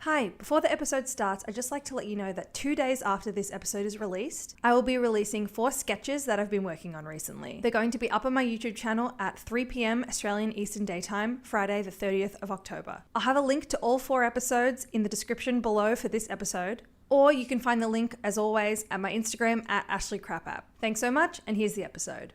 Hi, before the episode starts, I'd just like to let you know that 2 days after this episode is released, I will be releasing 4 sketches that I've been working on recently. They're going to be up on my YouTube channel at 3 p.m. Australian Eastern Daytime, Friday the 30th of October. I'll have a link to all 4 episodes in the description below for this episode, or you can find the link, as always, at my Instagram at AshleyCrapApp. Thanks so much, and here's the episode.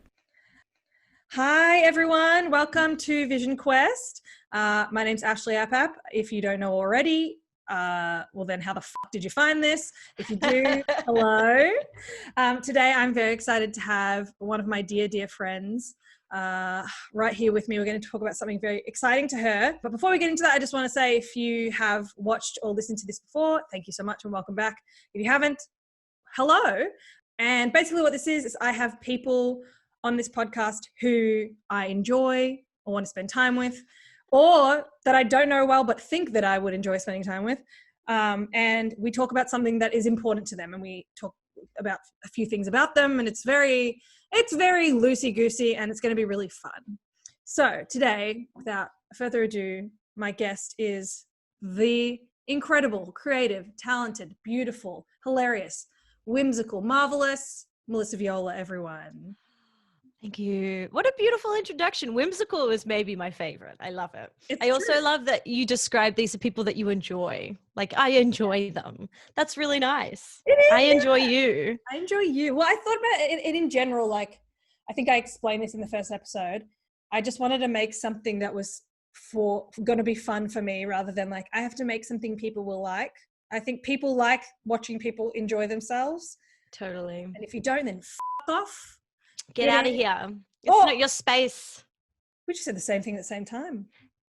Hi everyone, welcome to Vision Quest. My name's Ashley Appap. If you don't know already, well then how the fuck did you find this? If you do, hello. Today I'm very excited to have one of my dear friends right here with me. We're going to talk about something very exciting to her. But before we get into that, I just want to say if you have watched or listened to this before, thank you so much and welcome back. If you haven't, hello. And basically what this is I have people on this podcast who I enjoy or want to spend time with, or that I don't know well but think that I would enjoy spending time with. And we talk about something that is important to them, and we talk about a few things about them, and it's very loosey-goosey, and it's going to be really fun. So today, without further ado, my guest is the incredible, creative, talented, beautiful, hilarious, whimsical, marvelous Melissa Viola, everyone. Thank you. What a beautiful introduction. Whimsical is maybe my favorite. I love it. It's I also true. love that you describe these as people that you enjoy. Like, I enjoy them. That's really nice. It is, I enjoy you. I enjoy you. Well, I thought about it in general, like, I think I explained this in the first episode. I just wanted to make something that was going to be fun for me rather than like, I have to make something people will like. I think people like watching people enjoy themselves. Totally. And if you don't, then fuck off. Get out of here. It's not your space. We just said the same thing at the same time.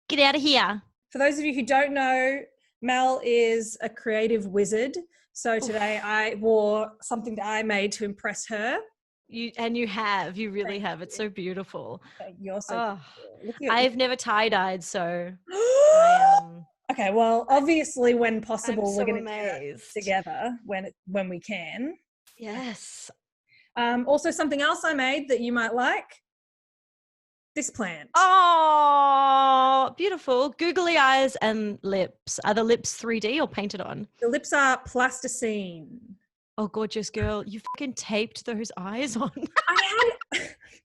Get out of here. For those of you who don't know, Mel is a creative wizard. So today I wore something that I made to impress her. You really have. It's so beautiful. Okay, you're so beautiful. I've never tie-dyed, so Okay, well, obviously when possible, I'm we're so going to do it together when we can. Yes. Also, something else I made that you might like, this plant. Oh, beautiful. Googly eyes and lips. Are the lips 3D or painted on? The lips are plasticine. Oh, gorgeous girl. You fucking taped those eyes on.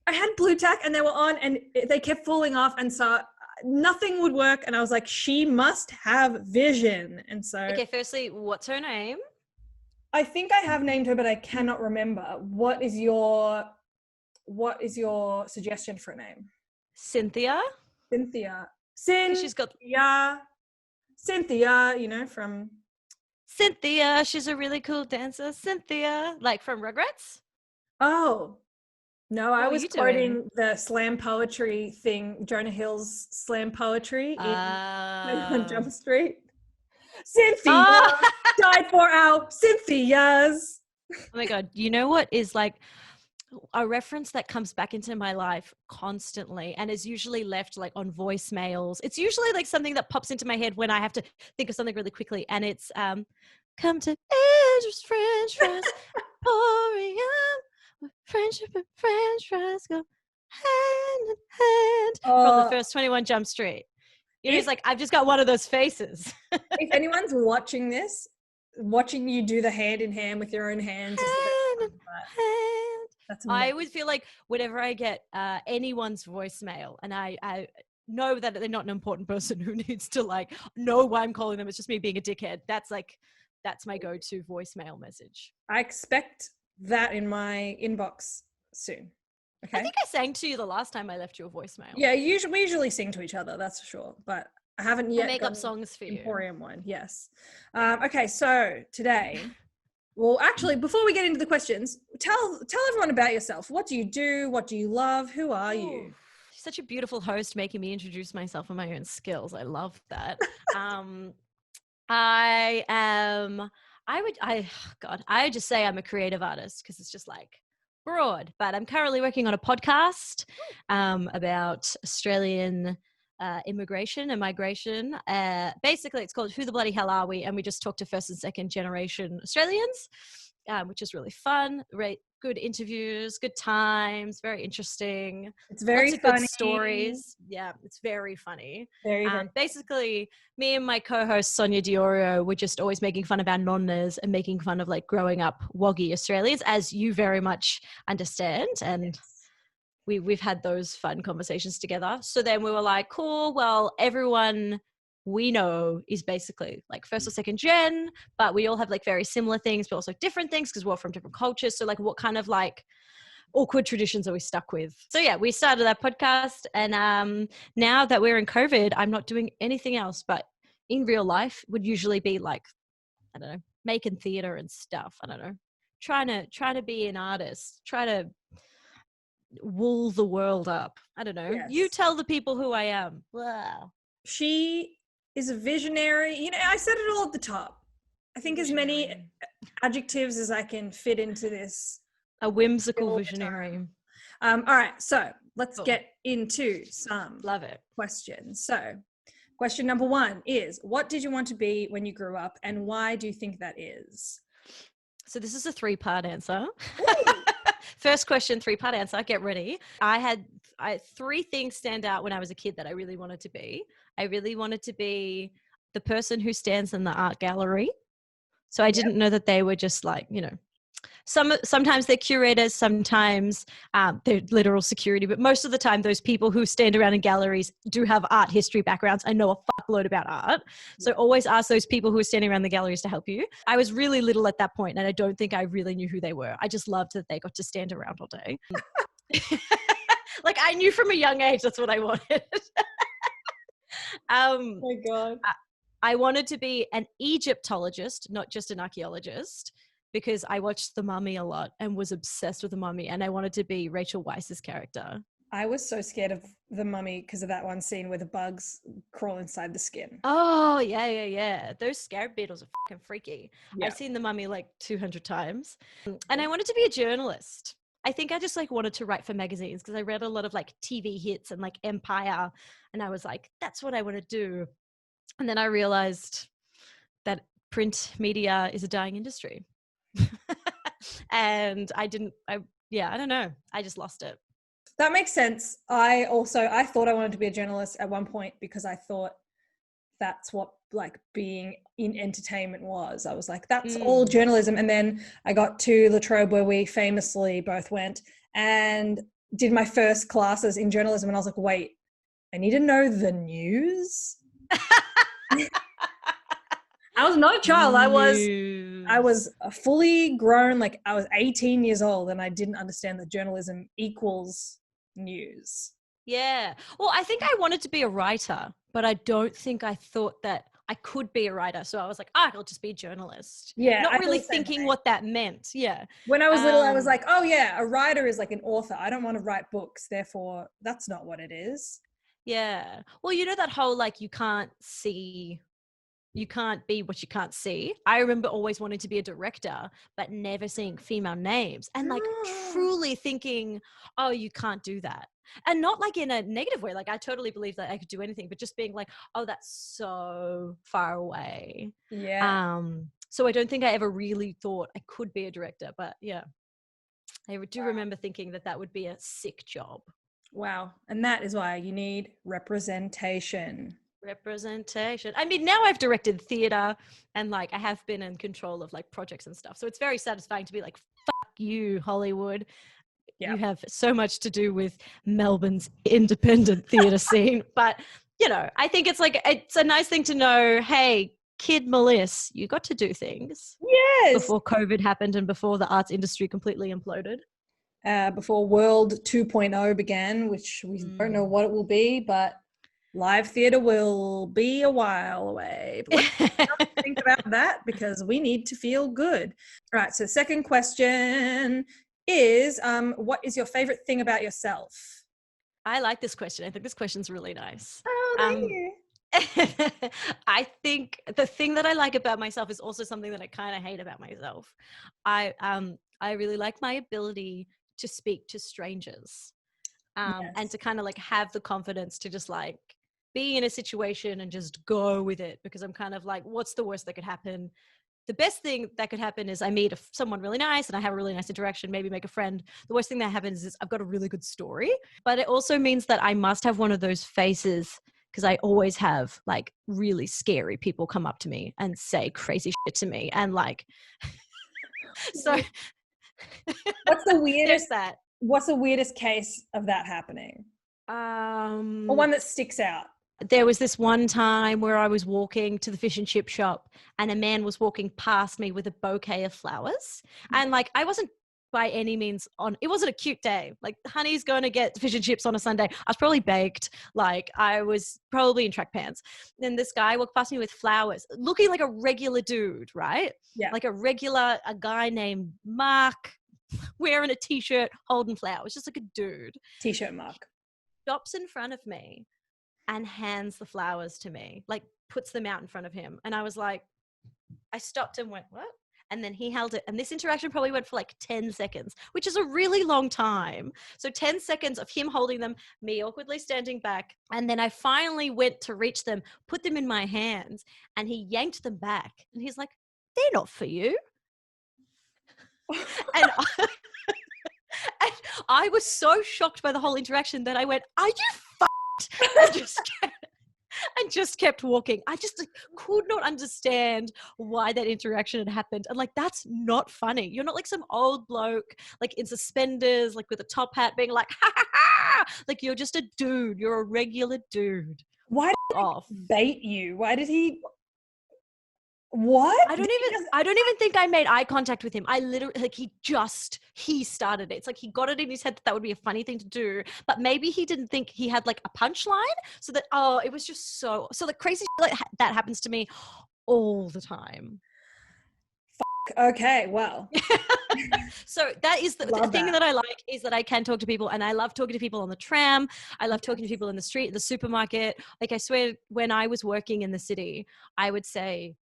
I had blue tack and they were on and they kept falling off, and so nothing would work, and I was like, she must have vision. And so Okay, firstly, what's her name? I think I have named her, but I cannot remember. What is your suggestion for a name? Cynthia. She's got Cynthia, you know, from Cynthia. She's a really cool dancer. Cynthia, like from Rugrats. Oh no, I was quoting doing? the slam poetry thing, Jonah Hill's slam poetry in 21 Jump Street. Cynthia died for our Cynthias. Oh my God. You know what is like a reference that comes back into my life constantly and is usually left like on voicemails. It's usually like something that pops into my head when I have to think of something really quickly. And it's come to Andrew's French fries, pouring up with friendship and French fries go hand in hand from the first 21 Jump Street. It's like, I've just got one of those faces. If anyone's watching this, watching you do the hand in hand with your own hands. Hand in hand. That's amazing. I always feel like whenever I get anyone's voicemail and I know that they're not an important person who needs to like know why I'm calling them, it's just me being a dickhead. That's my go-to voicemail message. I expect that in my inbox soon. Okay. I think I sang to you the last time I left you a voicemail. Yeah, we usually sing to each other, that's for sure. But I haven't yet. I make up songs for you. Emporium one, yes. Okay, so today, well, actually, before we get into the questions, tell everyone about yourself. What do you do? What do you love? Who are you? Such a beautiful host, making me introduce myself and my own skills. I love that. I just say I'm a creative artist because it's just like broad, but I'm currently working on a podcast about Australian immigration and migration. Basically, it's called Who the Bloody Hell Are We? And we just talk to first and second generation Australians which is really fun. Right, good interviews, good times, very interesting. It's very Lots of funny. good stories. Yeah, it's very funny. Very Basically, me and my co-host Sonia Diorio were just always making fun of our nonnas and making fun of like growing up woggy Australians, as you very much understand. And we've had those fun conversations together. So then we were like, cool, well, everyone we know is basically like first or second gen, but we all have like very similar things, but also different things because we're all from different cultures. So like what kind of like awkward traditions are we stuck with? So yeah, we started that podcast, and now that we're in COVID, I'm not doing anything else, but in real life would usually be like, I don't know, making theater and stuff. I don't know, trying to be an artist, try to wool the world up. I don't know. Yes. You tell the people who I am. Wow. She is a visionary. You know, I said it all at the top. I think as many adjectives as I can fit into this. A whimsical visionary. All right, so let's Cool. get into some Love it. questions. So question number 1 is, what did you want to be when you grew up, and why do you think that is? So this is a 3-part answer. First question, 3-part answer. Get ready. I had 3 things stand out when I was a kid that I really wanted to be. I really wanted to be the person who stands in the art gallery. So I didn't know that they were just like, you know, sometimes they're curators, sometimes they're literal security, but most of the time those people who stand around in galleries do have art history backgrounds and know a fuckload about art. So always ask those people who are standing around the galleries to help you. I was really little at that point, and I don't think I really knew who they were. I just loved that they got to stand around all day. Like I knew from a young age that's what I wanted. Oh my God. I wanted to be an Egyptologist, not just an archaeologist, because I watched The Mummy a lot and was obsessed with The Mummy, and I wanted to be Rachel Weisz's character. I was so scared of The Mummy because of that one scene where the bugs crawl inside the skin. Oh, yeah. Those scarab beetles are fucking freaky. Yeah. I've seen The Mummy like 200 times. And I wanted to be a journalist. I think I just like wanted to write for magazines because I read a lot of like TV hits and like Empire, and I was like, that's what I want to do. And then I realized that print media is a dying industry. And I don't know. I just lost it. That makes sense. I thought I wanted to be a journalist at one point because I thought that's what like being in entertainment was. I was like, that's all journalism. And then I got to La Trobe, where we famously both went, and did my first classes in journalism. And I was like, wait, I need to know the news. I was not a child. I was a fully grown, like I was 18 years old, and I didn't understand that journalism equals news. Yeah. Well, I think I wanted to be a writer, but I don't think I thought that I could be a writer. So I was like, I'll just be a journalist. Yeah. Not really thinking what that meant. Yeah. When I was little, I was like, oh yeah, a writer is like an author. I don't want to write books. Therefore, that's not what it is. Yeah. Well, you know that whole like you can't be what you can't see. I remember always wanting to be a director, but never seeing female names and like truly thinking, oh, you can't do that. And not like in a negative way. Like I totally believe that I could do anything, but just being like, oh, that's so far away. Yeah. So I don't think I ever really thought I could be a director, but yeah, I do remember thinking that would be a sick job. Wow. And that is why you need representation. I mean, now I've directed theater and like I have been in control of like projects and stuff. So it's very satisfying to be like, fuck you, Hollywood. Yep. You have so much to do with Melbourne's independent theater scene. But, you know, I think it's a nice thing to know, hey, kid Melissa, you got to do things. Yes. Before COVID happened and before the arts industry completely imploded. Before World 2.0 began, which we don't know what it will be, but live theater will be a while away. But let's not think about that because we need to feel good. All right. So second question is, what is your favorite thing about yourself? I like this question. I think this question's really nice. Oh, thank you. I think the thing that I like about myself is also something that I kind of hate about myself. I really like my ability to speak to strangers. And to kind of like have the confidence to just like be in a situation and just go with it, because I'm kind of like, what's the worst that could happen? the best thing that could happen is I meet someone really nice and I have a really nice interaction, maybe make a friend. The worst thing that happens is I've got a really good story, but it also means that I must have one of those faces, because I always have like really scary people come up to me and say crazy shit to me. And like, so What's the weirdest, there's that. what's the weirdest case of that happening? Or one that sticks out? There was this one time where I was walking to the fish and chip shop and a man was walking past me with a bouquet of flowers. And like, I wasn't by any means it wasn't a cute day. Like, honey's going to get fish and chips on a Sunday. I was probably baked. Like, I was probably in track pants. Then this guy walked past me with flowers, looking like a regular dude, right? Yeah. Like a guy named Mark, wearing a t-shirt, holding flowers, just like a dude. T-shirt Mark. Stops in front of me and hands the flowers to me, like puts them out in front of him. And I was like, I stopped and went, what? And then he held it. And this interaction probably went for like 10 seconds, which is a really long time. So 10 seconds of him holding them, me awkwardly standing back. And then I finally went to reach them, put them in my hands, and he yanked them back. And he's like, they're not for you. and I was so shocked by the whole interaction that I went, are you and just kept walking. I just could not understand why that interaction had happened. And like, that's not funny. You're not like some old bloke, like in suspenders, like with a top hat being like, ha ha ha. Like, you're just a dude. You're a regular dude. Why did he bait you? Why did he? What? I don't even think I made eye contact with him. I literally, like, he started it. It's like he got it in his head that would be a funny thing to do, but maybe he didn't think he had like a punchline, so that, it was just so the crazy shit like that happens to me all the time. Okay, well. So that is the thing that I like, is that I can talk to people, and I love talking to people on the tram. I love talking to people in the street, the supermarket. Like, I swear, when I was working in the city, I would say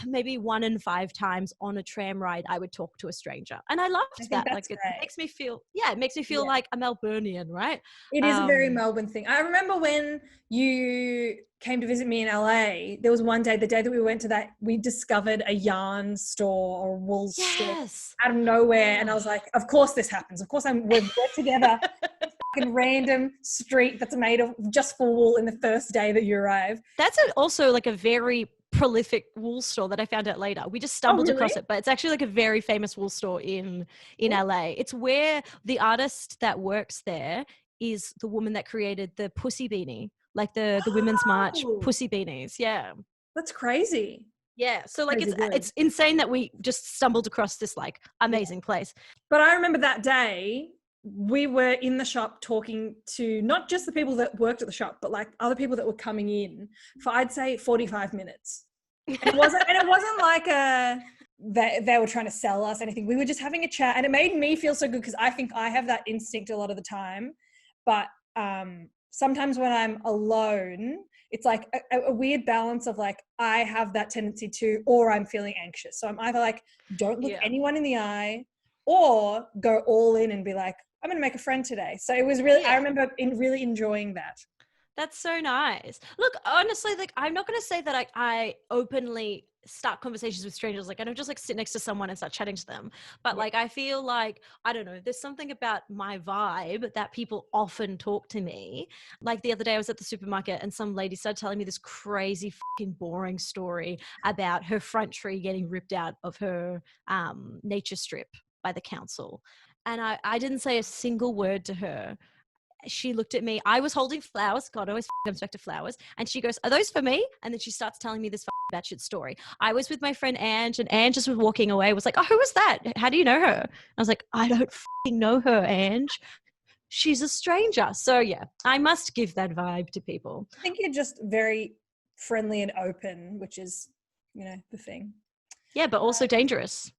maybe 1 in 5 times on a tram ride, I would talk to a stranger. And I loved that. Like, it makes me feel, like a Melburnian, right? It is a very Melbourne thing. I remember when you came to visit me in LA, there was one day, the day that we went to that, we discovered a yarn store or wool store out of nowhere. And I was like, of course this happens. Of course we're together. Fucking random street that's made of just for wool in the first day that you arrive. That's also like a very prolific wool store that I found out later. We just stumbled across it, but it's actually like a very famous wool store in LA. It's where the artist that works there is the woman that created the pussy beanie, like the Women's March pussy beanies. Yeah. That's crazy. Yeah. So like, it's insane that we just stumbled across this like amazing place. But I remember that day we were in the shop talking to not just the people that worked at the shop, but like other people that were coming in for, I'd say, 45 minutes. And it wasn't like they were trying to sell us anything. We were just having a chat, and it made me feel so good, because I think I have that instinct a lot of the time. But sometimes when I'm alone, it's like a weird balance of like, I have that tendency to, or I'm feeling anxious. So I'm either like, don't look anyone in the eye, or go all in and be like, I'm going to make a friend today. So it was really, I remember really enjoying that. That's so nice. Look, honestly, like, I'm not going to say that I openly start conversations with strangers. Like, I don't just like sit next to someone and start chatting to them. But like, I feel like, I don't know, there's something about my vibe that people often talk to me. Like, the other day I was at the supermarket and some lady started telling me this crazy fucking boring story about her front tree getting ripped out of her nature strip by the council. And I didn't say a single word to her. She looked at me. I was holding flowers. God, I always comes back to flowers. And she goes, are those for me? And then she starts telling me this batshit story. I was with my friend Ange, and Ange just was walking away, was like, oh, who was that? How do you know her? I was like, I don't know her, Ange. She's a stranger. So yeah, I must give that vibe to people. I think you're just very friendly and open, which is, the thing. Yeah, but also dangerous.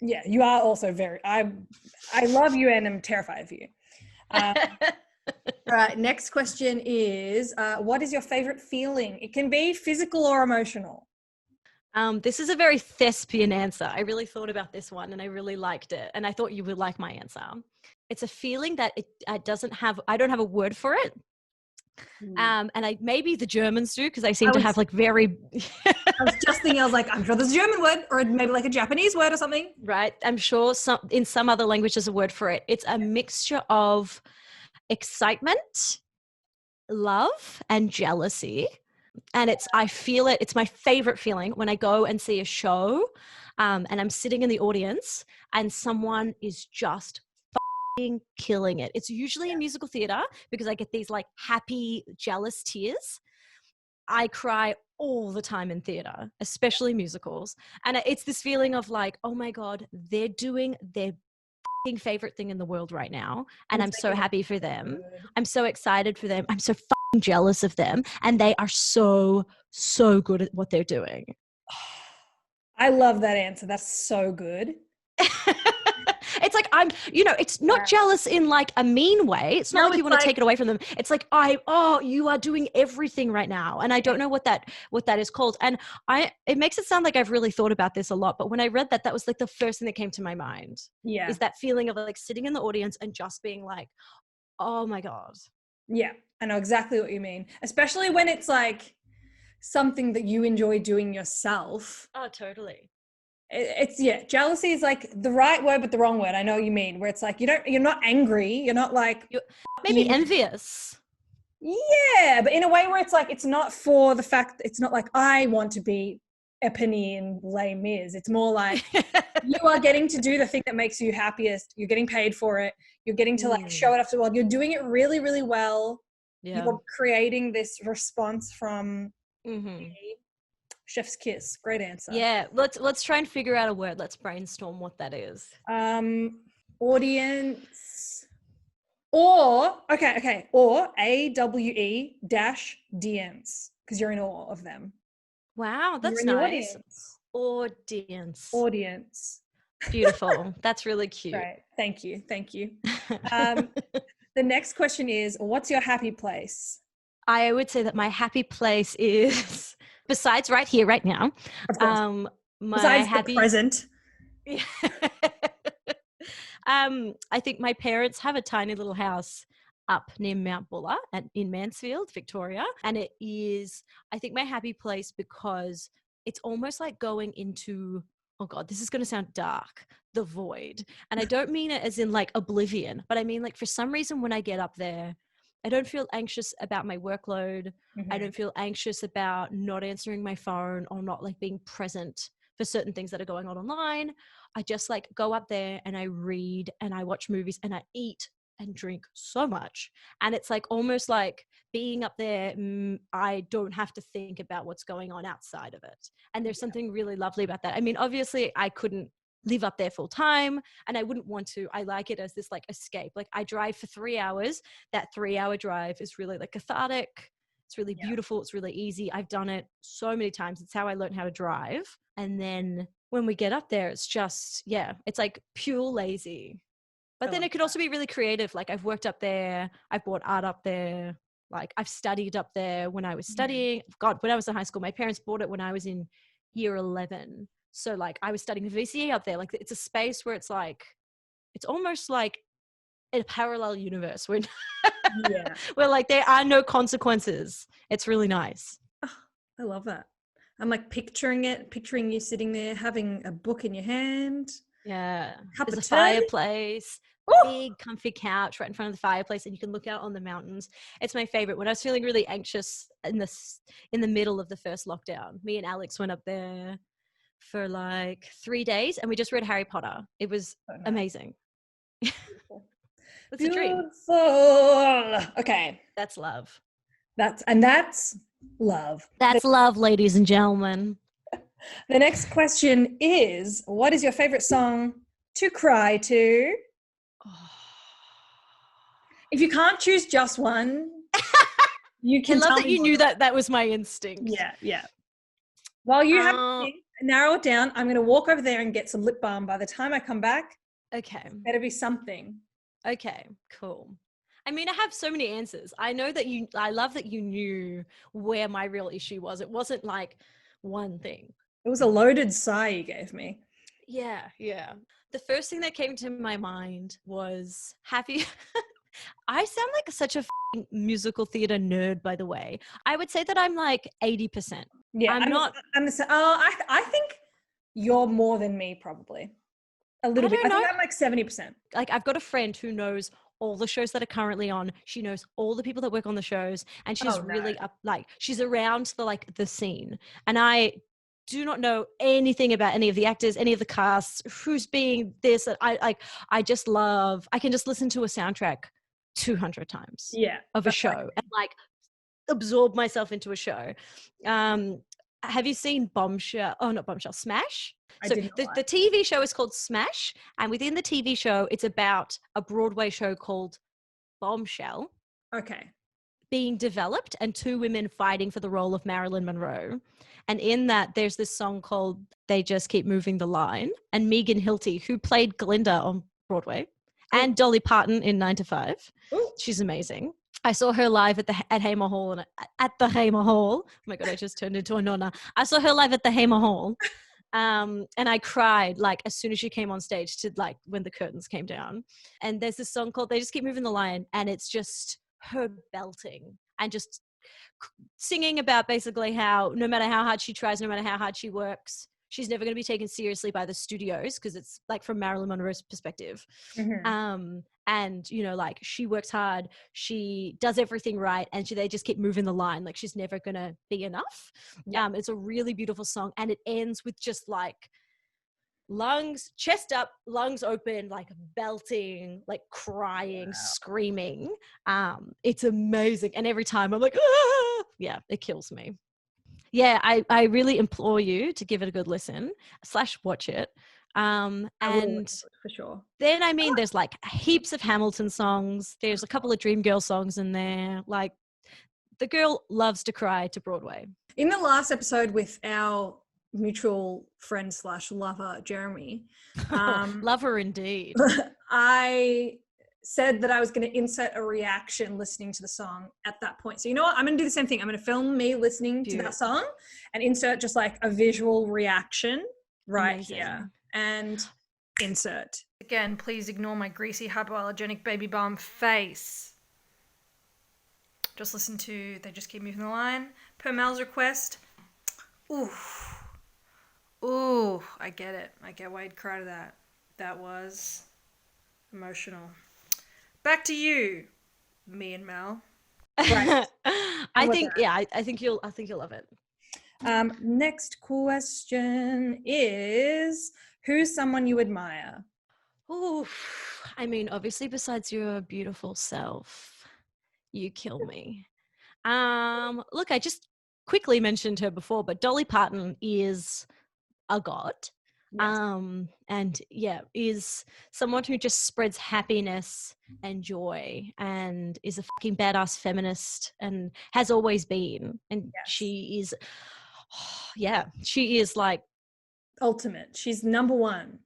Yeah, you are also very, I love you and I'm terrified of you. All right, next question is, what is your favorite feeling? It can be physical or emotional. This is a very thespian answer. I really thought about this one and I really liked it. And I thought you would like my answer. It's a feeling that I don't have a word for it, And maybe the Germans do, because they seem I to was- have like very I was just thinking, I was like, I'm sure there's a German word or maybe like a Japanese word or something. right. I'm sure in some other language there's a word for it. It's a mixture of excitement, love, and jealousy. And I feel it. It's my favorite feeling when I go and see a show, and I'm sitting in the audience and someone is just killing it. It's usually in musical theater, because I get these like happy, jealous tears. I cry all the time in theater, especially musicals. And it's this feeling of like, oh my God, they're doing their favorite thing in the world right now. And I'm so happy for them. I'm so excited for them. I'm so jealous of them. And they are so, so good at what they're doing. I love that answer. That's so good. It's like, it's not jealous in like a mean way. It's not like you want to take it away from them. It's like, you are doing everything right now. And I don't know what that is called. And it makes it sound like I've really thought about this a lot. But when I read that was like the first thing that came to my mind. Yeah. Is that feeling of like sitting in the audience and just being like, oh my God. Yeah, I know exactly what you mean. Especially when it's like something that you enjoy doing yourself. Oh, totally. Jealousy is like the right word but the wrong word. I know what you mean, where it's like you're not angry, you're not like maybe envious. Yeah, but in a way where it's like it's not for the fact, it's not like I want to be Epony and Les Mis. It's more like you are getting to do the thing that makes you happiest. You're getting paid for it. You're getting to like show it off to the world. You're doing it really, really well. Yeah. You're creating this response from chef's kiss. Great answer. Yeah, let's try and figure out a word. Let's brainstorm what that is. Audience, or or AWE-DMs, because you're in awe of them. Wow, that's nice. Audience. Beautiful. That's really cute. Right. Thank you. The next question is, what's your happy place? I would say that my happy place is, besides right here, right now, of course. Besides the present. I think my parents have a tiny little house up near Mount Buller in Mansfield, Victoria. And it is, I think, my happy place because it's almost like going into, oh God, this is going to sound dark, the void. And I don't mean it as in like oblivion, but I mean like for some reason when I get up there, I don't feel anxious about my workload. I don't feel anxious about not answering my phone or not like being present for certain things that are going on online. I just like go up there and I read and I watch movies and I eat and drink so much. And it's like almost like being up there, I don't have to think about what's going on outside of it. And there's something really lovely about that. I mean, obviously I couldn't live up there full time and I wouldn't want to. I like it as this like escape. Like I drive for 3 hours. That 3-hour drive is really like cathartic. It's really beautiful. It's really easy. I've done it so many times. It's how I learned how to drive. And then when we get up there, it's just, it's like pure lazy. But then it could also be really creative. Like I've worked up there. I've bought art up there. Like I've studied up there when I was studying. God, when I was in high school, my parents bought it when I was in year 11. So like I was studying VCE up there. Like it's a space where it's like, it's almost like a parallel universe where, where like there are no consequences. It's really nice. Oh, I love that. I'm like picturing you sitting there having a book in your hand. Yeah. There's a tea. fireplace, big comfy couch right in front of the fireplace, and you can look out on the mountains. It's my favorite. When I was feeling really anxious in the middle of the first lockdown, me and Alex went up there for like 3 days and we just read Harry Potter. It was amazing. That's a dream. Okay. That's love. That's love. That's love, ladies and gentlemen. The next question is, what is your favorite song to cry to? If you can't choose just one, you can. I love that you knew that was my instinct. Yeah. While you have to narrow it down, I'm going to walk over there and get some lip balm. By the time I come back, better be something. Okay, cool. I mean, I have so many answers. I love that you knew where my real issue was. It wasn't like one thing. It was a loaded sigh you gave me. Yeah. The first thing that came to my mind was, have I sound like such a musical theater nerd, by the way. I would say that I'm like 80%. Yeah, I'm not. I'm the same. Oh, I think you're more than me, probably a little I bit. don't I think know. I'm like 70%. Like, I've got a friend who knows all the shows that are currently on. She knows all the people that work on the shows, and she's Oh, no. really up, like, she's around the scene. And I do not know anything about any of the actors, any of the casts, who's being this. I just love, I can just listen to a soundtrack 200 times Yeah, of a show and like absorb myself into a show. Have you seen Bombshell? Oh, not Bombshell, Smash? I So did not. the TV show is called Smash, and within the TV show, it's about a Broadway show called Bombshell Okay. being developed and two women fighting for the role of Marilyn Monroe. And in that, there's this song called They Just Keep Moving the Line. And Megan Hilty, who played Glinda on Broadway, and Dolly Parton in 9 to 5. Ooh. She's amazing. I saw her live at Hamer Hall, and at the Hamer Hall. Oh my God, I just turned into a nonna. I saw her live at the Hamer Hall. And I cried like as soon as she came on stage to like when the curtains came down. And there's this song called They Just Keep Moving the Line, and it's just her belting and just singing about basically how no matter how hard she tries, no matter how hard she works, she's never going to be taken seriously by the studios, because it's like from Marilyn Monroe's perspective. Mm-hmm. And you know, like, she works hard, she does everything right, and they just keep moving the line. Like, she's never going to be enough. Yeah. It's a really beautiful song, and it ends with just like lungs, chest up, lungs open, like belting, like crying, screaming. It's amazing. And every time I'm like, ah! Yeah, it kills me. Yeah, I really implore you to give it a good listen / watch it. And for sure. then, I mean, there's like heaps of Hamilton songs. There's a couple of Dreamgirl songs in there. Like, the girl loves to cry to Broadway. In the last episode with our mutual friend / lover, Jeremy, Lover indeed. I said that I was going to insert a reaction listening to the song at that point. So you know what? I'm going to do the same thing. I'm going to film me listening to that song and insert just like a visual reaction right here. And insert. Again, please ignore my greasy hypoallergenic baby balm face. Just listen to They Just Keep Moving the Line. Per Mel's request. Ooh. Ooh, I get it. I get why you'd cry to that. That was emotional. Back to you, me and Mel. Right. I think you'll love it. Next question is, who's someone you admire? Oh, I mean, obviously, besides your beautiful self, you kill me. Look, I just quickly mentioned her before, but Dolly Parton is a god. Yes. And yeah, is someone who just spreads happiness and joy, and is a fucking badass feminist, and has always been. And she is, she is like ultimate. She's number one.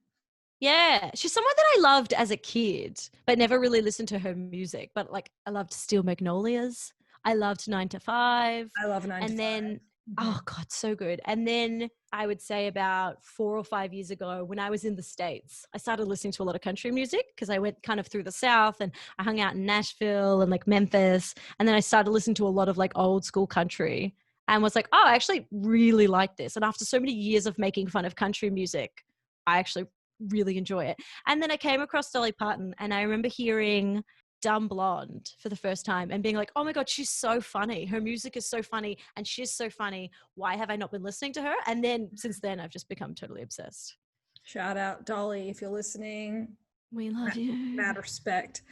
Yeah, she's someone that I loved as a kid, but never really listened to her music. But like, I loved Steel Magnolias. I loved 9 to 5. I love 9 to 5. And then, oh God, so good. And then I would say about 4 or 5 years ago, when I was in the States, I started listening to a lot of country music, because I went kind of through the South, and I hung out in Nashville and like Memphis. And then I started listening to a lot of like old school country, and was like, oh, I actually really like this. And after so many years of making fun of country music, I actually really enjoy it. And then I came across Dolly Parton, and I remember hearing Dumb Blonde for the first time and being like, oh my God, she's so funny. Her music is so funny, and she's so funny. Why have I not been listening to her? And then since then, I've just become totally obsessed. Shout out Dolly, if you're listening. We love you. Mad respect.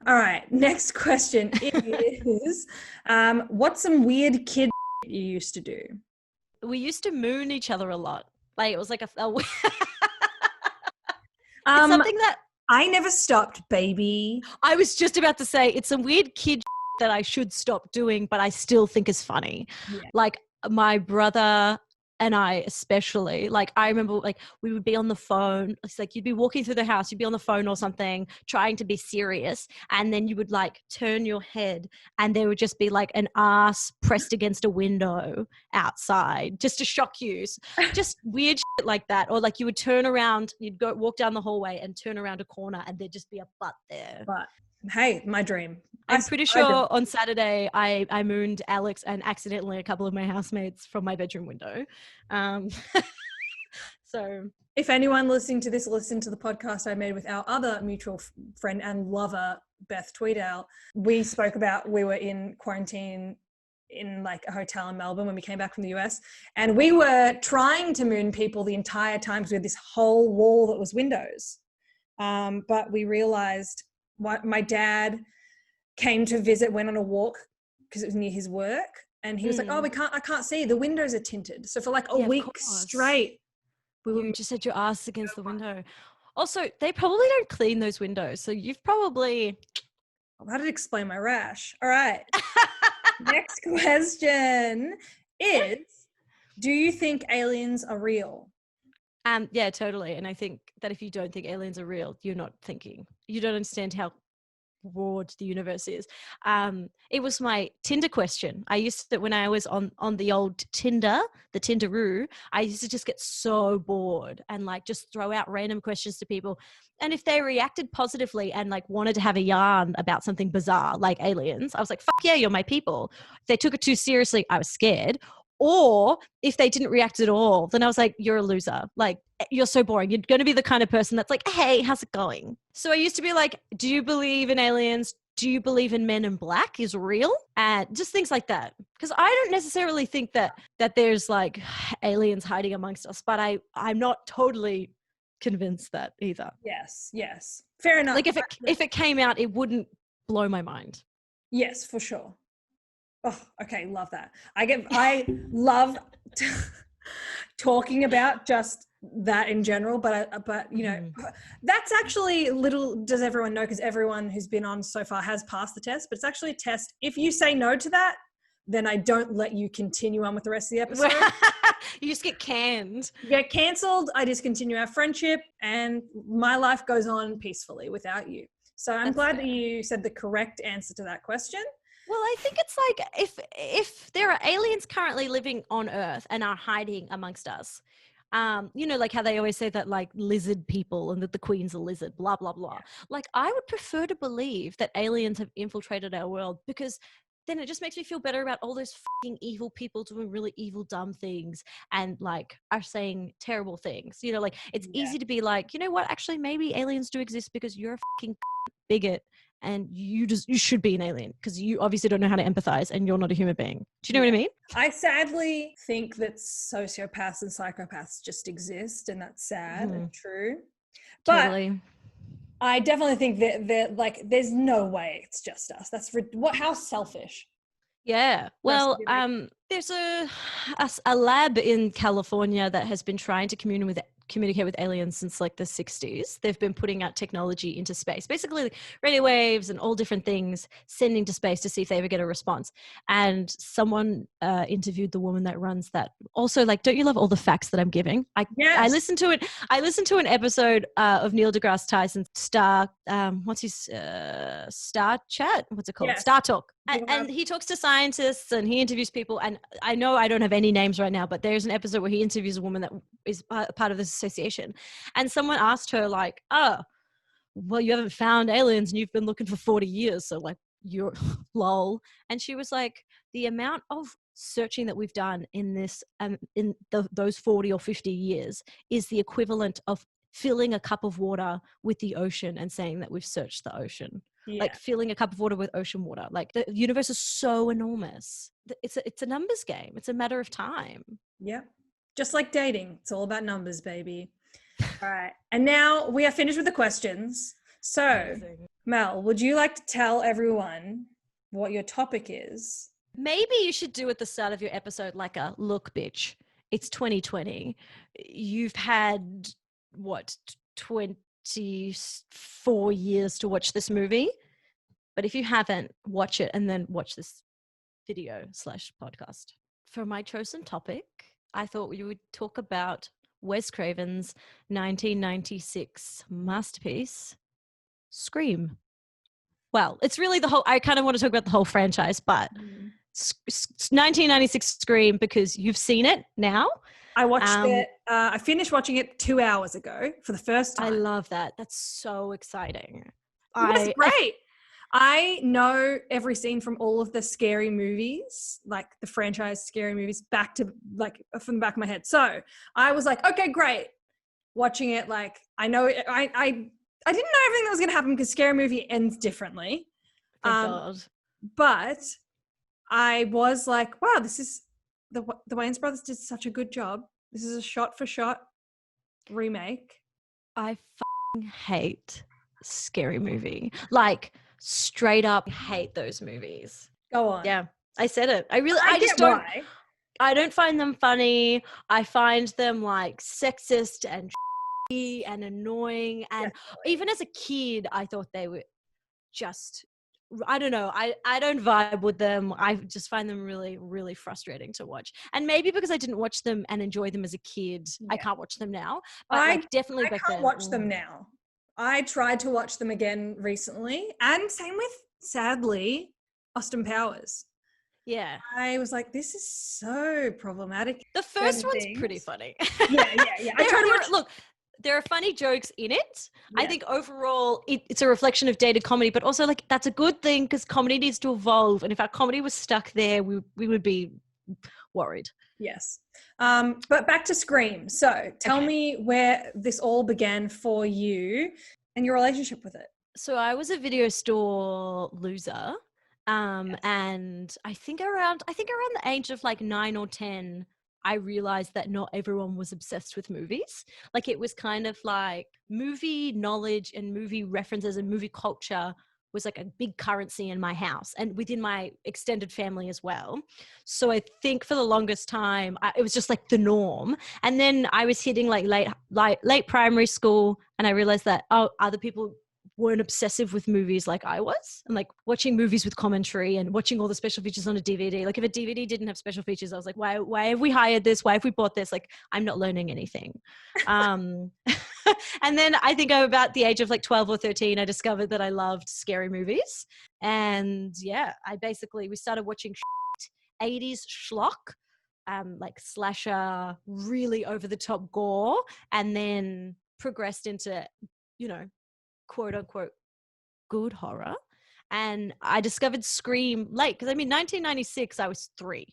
All right, next question is, what's some weird kid you used to do? We used to moon each other a lot. Like, it was like it's something that I never stopped, baby. I was just about to say, it's some weird kid that I should stop doing, but I still think is funny. Yeah. Like, my brother and I especially, like, I remember, like, we would be on the phone. It's like, you'd be walking through the house, you'd be on the phone or something, trying to be serious. And then you would like turn your head, and there would just be like an ass pressed against a window outside, just to shock you. Just weird shit like that. Or like, you would turn around, you'd go walk down the hallway and turn around a corner, and there'd just be a butt there. But Hey, my dream. I'm pretty sure on Saturday I mooned Alex and accidentally a couple of my housemates from my bedroom window. Um, so if anyone listening to this, listen to the podcast I made with our other mutual friend and lover, Beth Tweedale. We spoke about, we were in quarantine in like a hotel in Melbourne when we came back from the US, and we were trying to moon people the entire time because we had this whole wall that was windows. But we realized my dad came to visit, went on a walk because it was near his work, and he was like, "Oh, I can't see. The windows are tinted." So for like a week straight, you just had your ass against the window. Also, they probably don't clean those windows, so you've probably. That'd explain my rash. All right. Next question is: do you think aliens are real? Yeah, totally. And I think that if you don't think aliens are real, you're not thinking. You don't understand how broad the universe is. It was my Tinder question. I used to, when I was on the old Tinder, the Tinderoo, I used to just get so bored and like just throw out random questions to people. And if they reacted positively and like wanted to have a yarn about something bizarre like aliens, I was like, fuck yeah, you're my people. If they took it too seriously, I was scared. Or if they didn't react at all, then I was like, you're a loser. Like, you're so boring. You're going to be the kind of person that's like, hey, how's it going? So I used to be like, do you believe in aliens? Do you believe in Men in Black is real? And just things like that. Because I don't necessarily think that there's like aliens hiding amongst us, but I'm not totally convinced that either. Yes. Fair enough. Like if it came out, it wouldn't blow my mind. Yes, for sure. Oh, okay. Love that. I love talking about just that in general, but you know, that's actually little does everyone know, because everyone who's been on so far has passed the test, but it's actually a test. If you say no to that, then I don't let you continue on with the rest of the episode. You just get canned. You get cancelled. I discontinue our friendship and my life goes on peacefully without you. So I'm glad that you said the correct answer to that question. Well, I think it's like if there are aliens currently living on Earth and are hiding amongst us, you know, like how they always say that like lizard people and that the Queen's a lizard, blah, blah, blah. Like I would prefer to believe that aliens have infiltrated our world, because then it just makes me feel better about all those fucking evil people doing really evil, dumb things and like are saying terrible things. You know, like it's easy to be like, you know what, actually maybe aliens do exist because you're a fucking bigot and you should be an alien because you obviously don't know how to empathize and you're not a human being. Do you know what I mean? I sadly think that sociopaths and psychopaths just exist, and that's sad and true. Totally. But I definitely think that like there's no way it's just us. That's how selfish. Yeah. Well, there's a lab in California that has been trying to communicate with aliens since like the 60s. They've been putting out technology into space, basically like radio waves and all different things, sending to space to see if they ever get a response. And someone interviewed the woman that runs that. Also, like, don't you love all the facts that I'm giving? I listened to it. I listened to an episode of Neil deGrasse Tyson's Star Chat? What's it called? Yes. Star Talk. And he talks to scientists and he interviews people. And I know I don't have any names right now, but there's an episode where he interviews a woman that is part of this association. And someone asked her like, oh, well, you haven't found aliens and you've been looking for 40 years. So like you're lol. And she was like, the amount of searching that we've done in this, those 40 or 50 years is the equivalent of filling a cup of water with the ocean and saying that we've searched the ocean. Like filling a cup of water with ocean water. Like the universe is so enormous. It's a numbers game. It's a matter of time. Yeah. Just like dating. It's all about numbers, baby. All right. And now we are finished with the questions. So, Mel, would you like to tell everyone what your topic is? Maybe you should do at the start of your episode like a look, bitch. It's 2020. You've had what, 24 years to watch this movie, but if you haven't, watch it and then watch this video / podcast. For my chosen topic, I thought we would talk about Wes Craven's 1996 masterpiece, Scream. Well, it's really I kind of want to talk about the whole franchise, but 1996 Scream, because you've seen it now. I watched it. I finished watching it 2 hours ago for the first time. I love that. That's so exciting. It was great. I know every scene from all of the scary movies, like the franchise scary movies, back to like from the back of my head. So I was like, okay, great. Watching it, like I know I didn't know everything that was going to happen because scary movie ends differently. Thank God. But I was like, wow, this is the Wayans brothers did such a good job. This is a shot for shot remake. I hate Scary Movie. Like, straight up hate those movies. Go on. Yeah, I said it. I just get don't. why. I don't find them funny. I find them like sexist and and annoying. And even as a kid, I thought they were just, I don't know. I don't vibe with them. I just find them really, really frustrating to watch. And maybe because I didn't watch them and enjoy them as a kid, I can't watch them now. But like definitely back then. I can't watch them now. I tried to watch them again recently. And same with, sadly, Austin Powers. Yeah. I was like, this is so problematic. The first one's pretty funny. Yeah. I tried to watch. Look, there are funny jokes in it. Yeah. I think overall it's a reflection of dated comedy, but also like that's a good thing because comedy needs to evolve. And if our comedy was stuck there, we would be worried. Yes. But back to Scream. So tell me where this all began for you and your relationship with it. So I was a video store loser. And I think around the age of like 9 or 10, I realized that not everyone was obsessed with movies. Like it was kind of like movie knowledge and movie references and movie culture was like a big currency in my house and within my extended family as well. So I think for the longest time, it was just like the norm. And then I was hitting like late primary school and I realized that, other people weren't obsessive with movies like I was, and like watching movies with commentary and watching all the special features on a DVD. Like if a DVD didn't have special features, I was like, why have we hired this? Why have we bought this? Like I'm not learning anything. And then I think I'm about the age of like 12 or 13, I discovered that I loved scary movies. And yeah, we started watching 80s schlock, like slasher, really over the top gore, and then progressed into, quote unquote good horror. And I discovered Scream late because 1996 I was 3,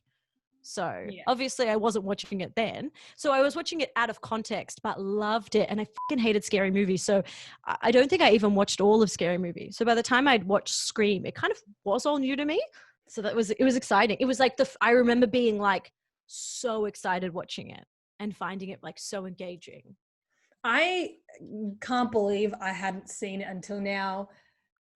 so obviously I wasn't watching it then, so I was watching it out of context but loved it. And I fucking hated scary movies, so I don't think I even watched all of Scary Movie. So by the time I'd watched Scream, it kind of was all new to me, so it was exciting. It was like I remember being like so excited watching it and finding it like so engaging. I can't believe I hadn't seen it until now.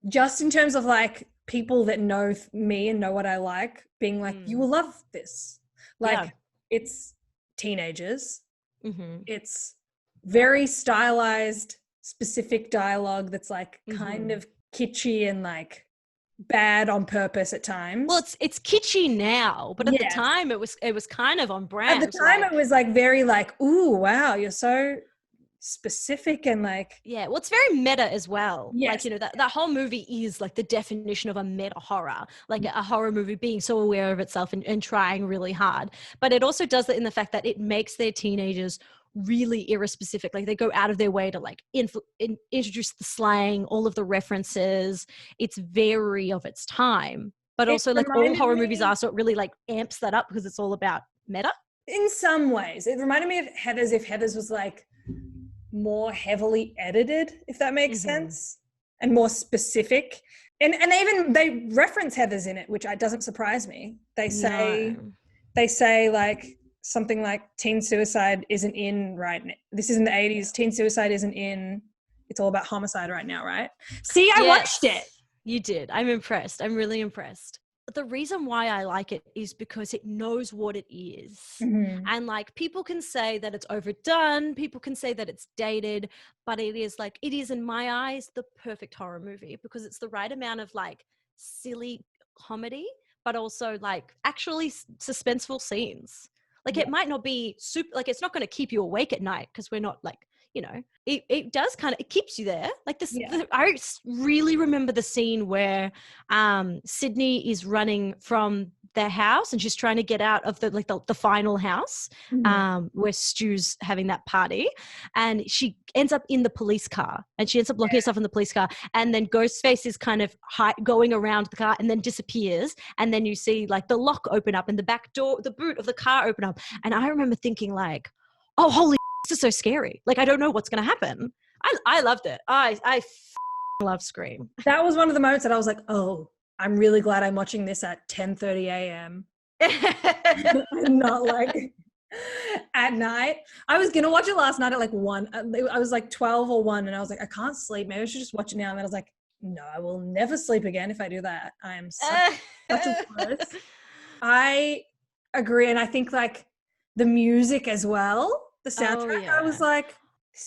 Just in terms of like people that know me and know what I like, being like, you will love this. Like it's teenagers. Mm-hmm. It's very stylized, specific dialogue that's like kind of kitschy and like bad on purpose at times. Well, it's kitschy now, but at the time it was kind of on brand. At the time it was like very like, ooh, wow, you're so specific and like well, it's very meta as well. Like that whole movie is like the definition of a meta horror, like a horror movie being so aware of itself and trying really hard. But it also does that in the fact that it makes their teenagers really era-specific. Like they go out of their way to like introduce the slang, all of the references. It's very of its time, but also like all horror movies are, so it really like amps that up because it's all about meta. In some ways it reminded me of Heathers, if Heathers was like more heavily edited, if that makes sense, and more specific. And they reference Heathers in it, which doesn't surprise me. They say like something like teen suicide isn't in right now. This is in the 80s. Teen suicide isn't in. It's all about homicide right now, right? See, I watched it. You did. I'm impressed. I'm really impressed. But the reason why I like it is because it knows what it is. Mm-hmm. And like people can say that it's overdone, people can say that it's dated, but it is in my eyes the perfect horror movie because it's the right amount of like silly comedy, but also like actually suspenseful scenes. Like it might not be super, like it's not going to keep you awake at night because we're not like, it does kind of, it keeps you there. Like this, I really remember the scene where Sydney is running from their house, and she's trying to get out of the final house where Stu's having that party, and she ends up in the police car, and she ends up locking herself in the police car, and then Ghostface is kind of going around the car and then disappears, and then you see like the lock open up and the back door, the boot of the car open up, and I remember thinking like, oh holy this is so scary, like I don't know what's going to happen. I loved it. I love Scream. That was one of the moments that I was like, oh, I'm really glad I'm watching this at 10:30 a.m. Not like at night. I was going to watch it last night at like 1. I was like 12 or 1 and I was like, I can't sleep. Maybe I should just watch it now. And then I was like, no, I will never sleep again if I do that. I am such a puss. I agree. And I think like the music as well, the soundtrack, I was like,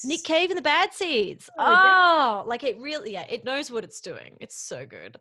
Nick Cave and the Bad Seeds. Like it really, it knows what it's doing. It's so good.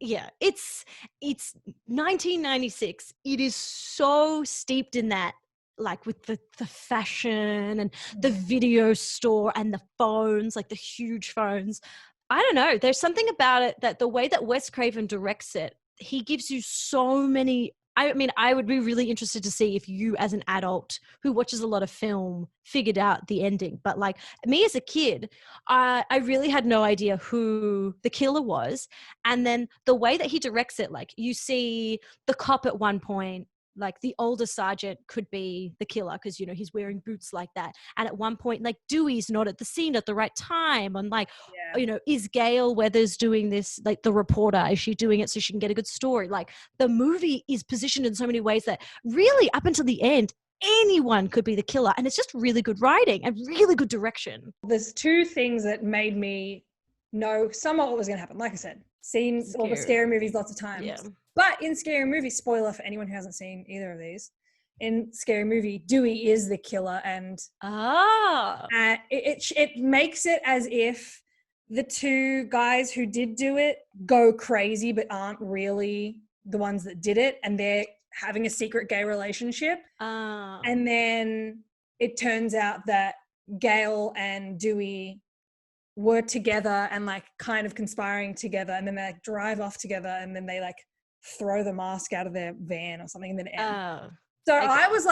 It's 1996. It is so steeped in that, like with the fashion and the video store and the phones, like the huge phones. I don't know. There's something about it that the way that Wes Craven directs it, he gives you so many. I mean, I would be really interested to see if you as an adult who watches a lot of film figured out the ending. But like me as a kid, I really had no idea who the killer was. And then the way that he directs it, like you see the cop at one point, like the older sergeant could be the killer because, you know, he's wearing boots like that. And at one point, like Dewey's not at the scene at the right time. And like, you know, is Gail Weathers doing this, like the reporter, is she doing it so she can get a good story? Like the movie is positioned in so many ways that really up until the end, anyone could be the killer. And it's just really good writing and really good direction. There's 2 things that made me know somewhat what was going to happen. Like I said, seen all the scary movies lots of times. Yeah. But in Scary Movie, spoiler for anyone who hasn't seen either of these, in Scary Movie, Dewey is the killer, and it makes it as if the 2 guys who did do it go crazy but aren't really the ones that did it, and they're having a secret gay relationship. And then it turns out that Gail and Dewey were together and like kind of conspiring together, and then they like drive off together, and then they like throw the mask out of their van or something, and then it ends. So okay. I was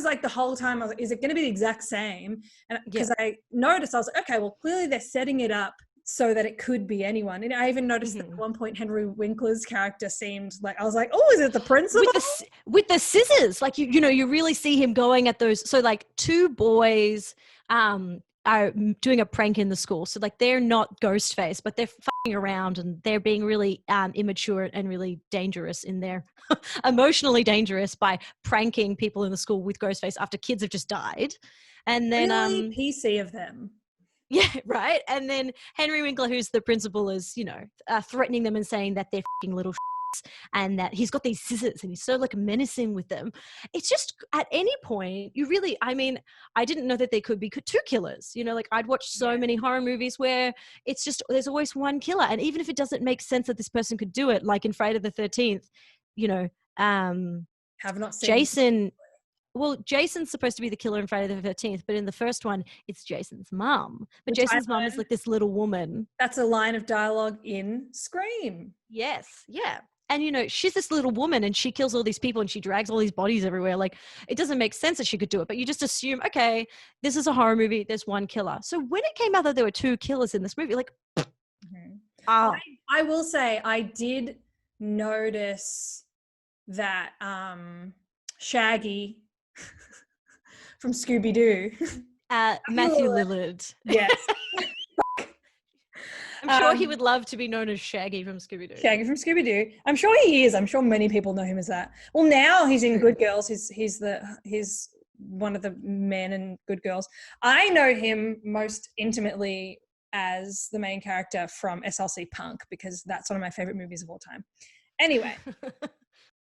like the whole time I was like, is it going to be the exact same? And because I noticed, I was like, okay, well clearly they're setting it up so that it could be anyone. And I even noticed that at one point Henry Winkler's character seemed like, I was like, oh, is it the principal? With the scissors, like you know, you really see him going at those. So like 2 boys are doing a prank in the school. So like they're not Ghostface, but they're fucking around and they're being really immature and really dangerous in their emotionally dangerous by pranking people in the school with Ghostface after kids have just died. And then really PC of them. Yeah, right. And then Henry Winkler, who's the principal, is, you know, threatening them and saying that they're fucking little and that he's got these scissors and he's so like menacing with them. It's just at any point you really, I mean, I didn't know that there could be 2 killers, you know, like I'd watched so many horror movies where it's just, there's always one killer. And even if it doesn't make sense that this person could do it, like in Friday the 13th, you know, have not seen Jason. Well, Jason's supposed to be the killer in Friday the 13th, but in the first one, it's Jason's mum. But Jason's mum is like this little woman. That's a line of dialogue in Scream. Yes, yeah. And, you know, she's this little woman and she kills all these people and she drags all these bodies everywhere. Like, it doesn't make sense that she could do it, but you just assume, okay, this is a horror movie. There's one killer. So when it came out that there were 2 killers in this movie, like, I will say I did notice that Shaggy from Scooby-Doo. Matthew Lillard. Yes. I'm sure he would love to be known as Shaggy from Scooby-Doo. Shaggy from Scooby-Doo. I'm sure he is. I'm sure many people know him as that. Well, now he's in Good Girls. He's one of the men in Good Girls. I know him most intimately as the main character from SLC Punk because that's one of my favorite movies of all time. Anyway,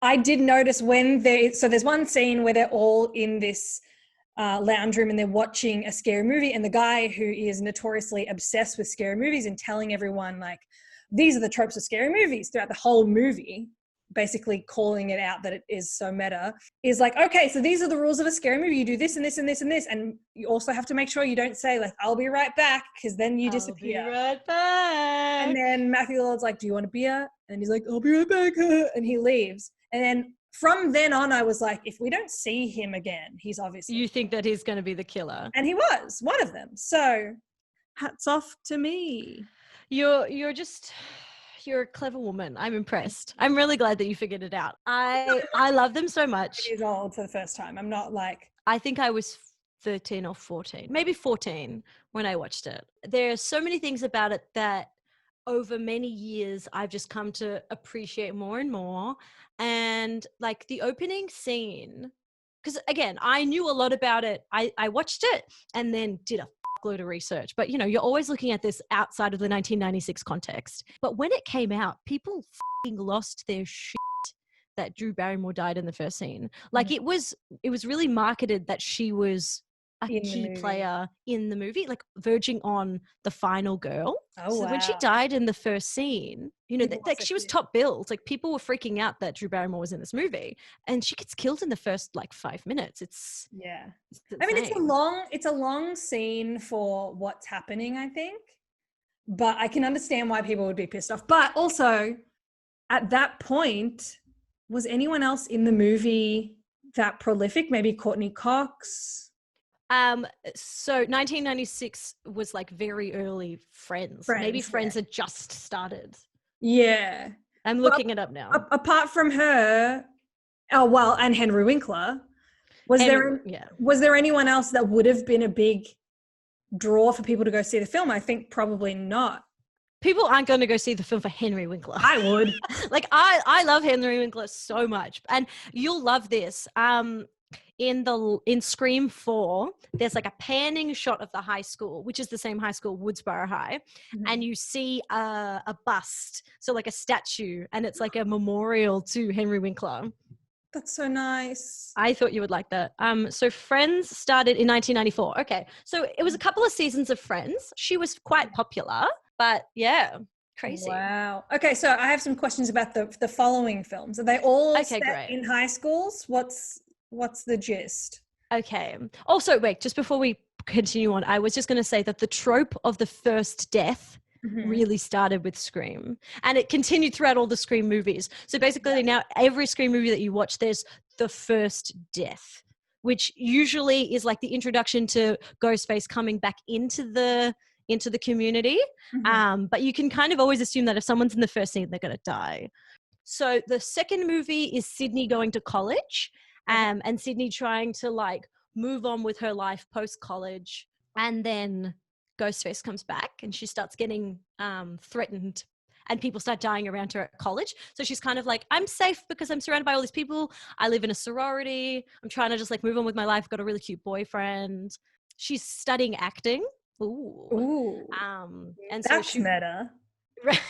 I did notice so there's one scene where they're all in this lounge room and they're watching a scary movie, and the guy who is notoriously obsessed with scary movies and telling everyone like these are the tropes of scary movies throughout the whole movie, basically calling it out that it is so meta, is like, okay, so these are the rules of a scary movie. You do this and this and this and this, and you also have to make sure you don't say like I'll be right back, because then you disappear. I'll be right back. And then Matthew Lillard's like, do you want a beer? And he's like, I'll be right back, and he leaves. And then from then on, I was like, if we don't see him again, he's obviously... You think that he's going to be the killer. And he was one of them. So hats off to me. You're a clever woman. I'm impressed. I'm really glad that you figured it out. I love them so much. Years old for the first time. I'm not like... I think I was 13 or 14, maybe 14 when I watched it. There are so many things about it that over many years I've just come to appreciate more and more. And like the opening scene, because again, I knew a lot about it. I watched it and then did a load of research, but you're always looking at this outside of the 1996 context. But when it came out, people lost their shit that Drew Barrymore died in the first scene. Like it was really marketed that she was a key player in the movie, like verging on the final girl. So when she died in the first scene, like she was top billed. Like people were freaking out that Drew Barrymore was in this movie, and she gets killed in the first like 5 minutes. It's I mean, it's a long scene for what's happening, I think, but I can understand why people would be pissed off. But also, at that point, was anyone else in the movie that prolific? Maybe Courtney Cox. So 1996 was like very early Friends. Maybe Friends had just started. Yeah. I'm looking it up now. Apart from her, and Henry Winkler, was there anyone else that would have been a big draw for people to go see the film? I think probably not. People aren't going to go see the film for Henry Winkler. I would. Like I love Henry Winkler so much, and you'll love this. In Scream 4, there's like a panning shot of the high school, which is the same high school, Woodsboro High, and you see a bust, so like a statue, and it's like a memorial to Henry Winkler. That's so nice. I thought you would like that. So Friends started in 1994. Okay, so it was a couple of seasons of Friends. She was quite popular, but yeah, crazy. Wow. Okay, so I have some questions about the following films. Are they all set in high schools? What's the gist? Okay. Also, wait, just before we continue on, I was just going to say that the trope of the first death really started with Scream, and it continued throughout all the Scream movies. So basically now every Scream movie that you watch, there's the first death, which usually is like the introduction to Ghostface coming back into the community. But you can kind of always assume that if someone's in the first scene, they're going to die. So the second movie is Sydney going to college. And Sydney trying to like move on with her life post-college, and then Ghostface comes back and she starts getting threatened, and people start dying around her at college. So she's kind of like, I'm safe because I'm surrounded by all these people. I live in a sorority. I'm trying to just like move on with my life. Got a really cute boyfriend. She's studying acting. Ooh. And that's so meta. Right.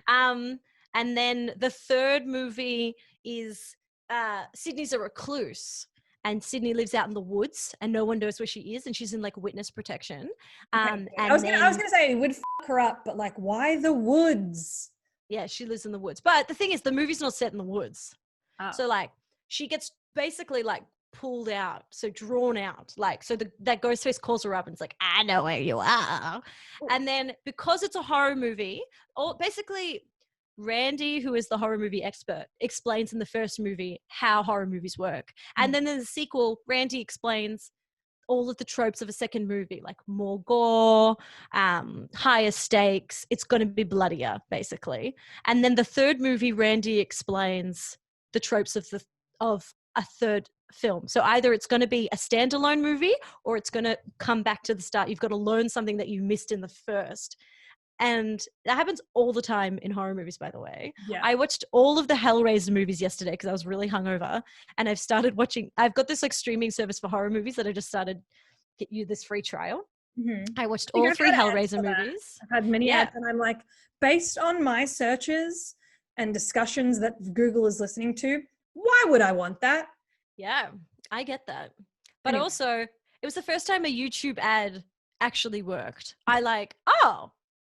And then the third movie is Sydney's a recluse, and Sydney lives out in the woods and no one knows where she is, and she's in like witness protection. I was gonna say it would fuck her up, but like, why the woods? Yeah, she lives in the woods. But the thing is, the movie's not set in the woods. So like she gets basically like pulled out, so drawn out, like, so that Ghostface calls her up and it's like, I know where you are. And then because it's a horror movie, basically Randy, who is the horror movie expert, explains in the first movie how horror movies work. And then in the sequel, Randy explains all of the tropes of a second movie, like more gore, higher stakes. It's going to be bloodier, basically. And then the third movie, Randy explains the tropes of a third film. So either it's going to be a standalone movie or it's going to come back to the start. You've got to learn something that you missed in the first. And that happens all the time in horror movies, by the way. Yeah. I watched all of the Hellraiser movies yesterday because I was really hungover, and I've got this like streaming service for horror movies that I just started, get you this free trial. I watched all 3 Hellraiser movies. I've had many ads, and I'm like, based on my searches and discussions that Google is listening to, why would I want that? Yeah, I get that. But also, it was the first time a YouTube ad actually worked.